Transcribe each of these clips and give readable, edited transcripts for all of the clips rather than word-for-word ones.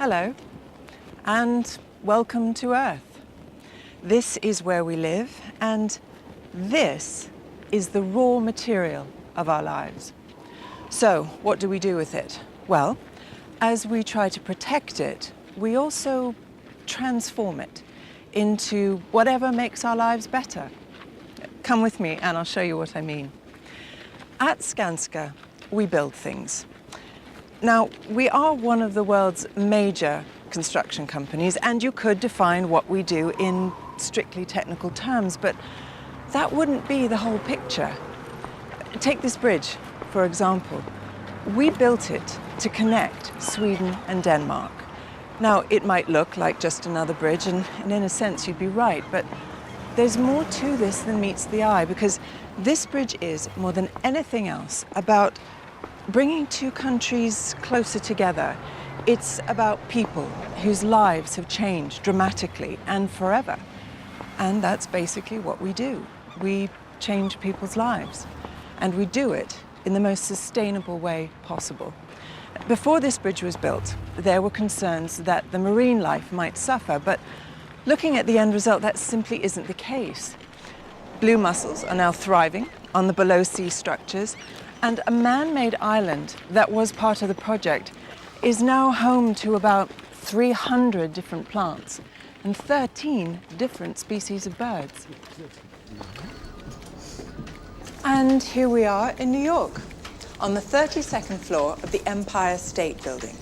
Hello, and welcome to Earth. This is where we live, and this is the raw material of our lives. So, what do we do with it? Well, as we try to protect it, we also transform it into whatever makes our lives better. Come with me and I'll show you what I mean. At Skanska, we build things. Now, we are one of the world's major construction companies, and you could define what we do in strictly technical terms, but that wouldn't be the whole picture. Take this bridge, for example. We built it to connect Sweden and Denmark. Now, it might look like just another bridge, and in a sense you'd be right, but there's more to this than meets the eye, because this bridge is, more than anything else, about bringing two countries closer together. It's about people whose lives have changed dramatically and forever. And that's basically what we do. We change people's lives, and we do it in the most sustainable way possible. Before this bridge was built, there were concerns that the marine life might suffer, but looking at the end result, that simply isn't the case. Blue mussels are now thriving on the below-sea structures, and a man-made island that was part of the project is now home to about 300 different plants and 13 different species of birds. And here we are in New York, on the 32nd floor of the Empire State Building,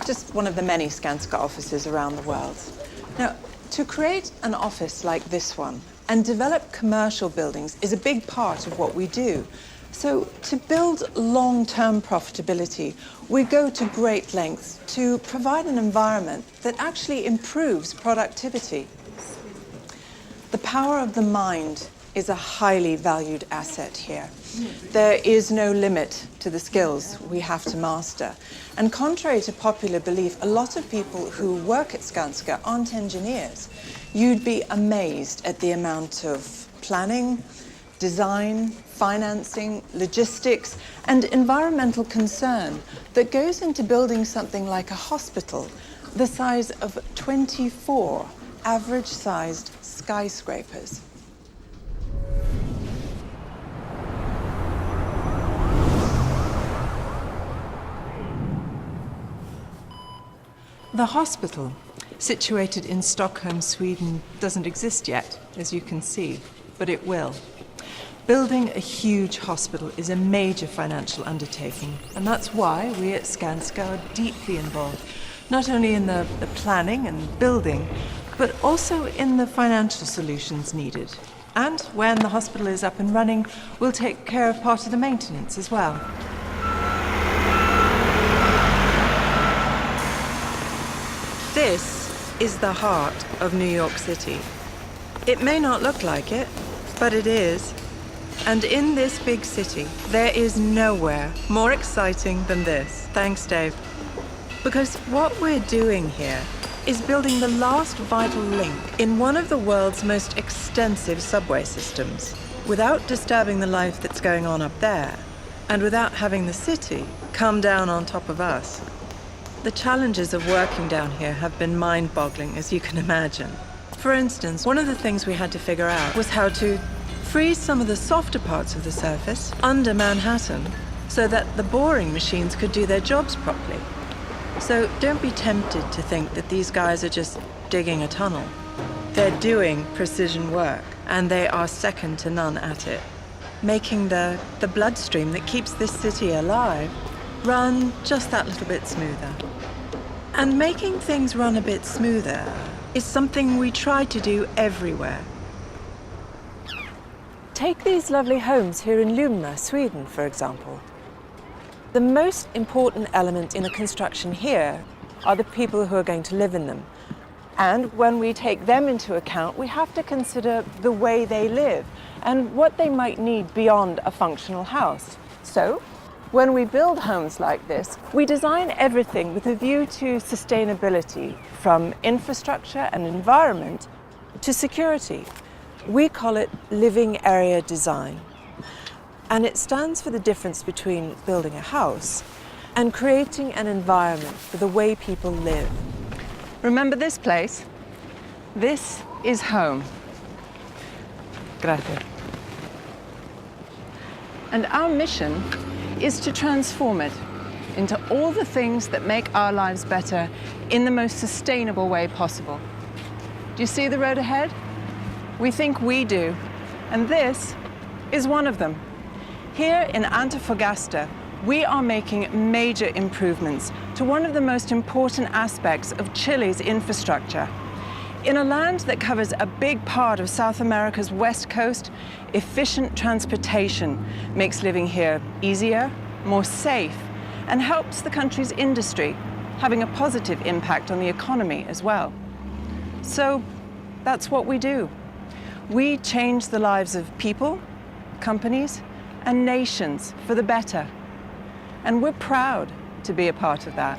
just one of the many Skanska offices around the world. Now, to create an office like this one and develop commercial buildings is a big part of what we do. So to build long-term profitability, we go to great lengths to provide an environment that actually improves productivity. The power of the mind is a highly valued asset here. There is no limit to the skills we have to master. And contrary to popular belief, a lot of people who work at Skanska aren't engineers. You'd be amazed at the amount of planning, design, financing, logistics, and environmental concern that goes into building something like a hospital the size of 24 average-sized skyscrapers. The hospital, situated in Stockholm, Sweden, doesn't exist yet, as you can see, but it will. Building a huge hospital is a major financial undertaking, and that's why we at Skanska are deeply involved, not only in the planning and building, but also in the financial solutions needed. And when the hospital is up and running, we'll take care of part of the maintenance as well. This is the heart of New York City. It may not look like it, but it is. And in this big city, there is nowhere more exciting than this. Thanks, Dave. Because what we're doing here is building the last vital link in one of the world's most extensive subway systems, without disturbing the life that's going on up there, and without having the city come down on top of us. The challenges of working down here have been mind-boggling, as you can imagine. For instance, one of the things we had to figure out was how to freeze some of the softer parts of the surface under Manhattan so that the boring machines could do their jobs properly. So don't be tempted to think that these guys are just digging a tunnel. They're doing precision work, and they are second to none at it, making the bloodstream that keeps this city alive run just that little bit smoother. And making things run a bit smoother is something we try to do everywhere. Take these lovely homes here in Lumna, Sweden, for example. The most important element in the construction here are the people who are going to live in them. And when we take them into account, we have to consider the way they live and what they might need beyond a functional house. So, when we build homes like this, we design everything with a view to sustainability, from infrastructure and environment to security. We call it living area design. And it stands for the difference between building a house and creating an environment for the way people live. Remember this place? This is home. Gracias. And our mission is to transform it into all the things that make our lives better in the most sustainable way possible. Do you see the road ahead? We think we do, and this is one of them. Here in Antofagasta, we are making major improvements to one of the most important aspects of Chile's infrastructure. In a land that covers a big part of South America's west coast, efficient transportation makes living here easier, more safe, and helps the country's industry, having a positive impact on the economy as well. So that's what we do. We change the lives of people, companies, and nations for the better. And we're proud to be a part of that.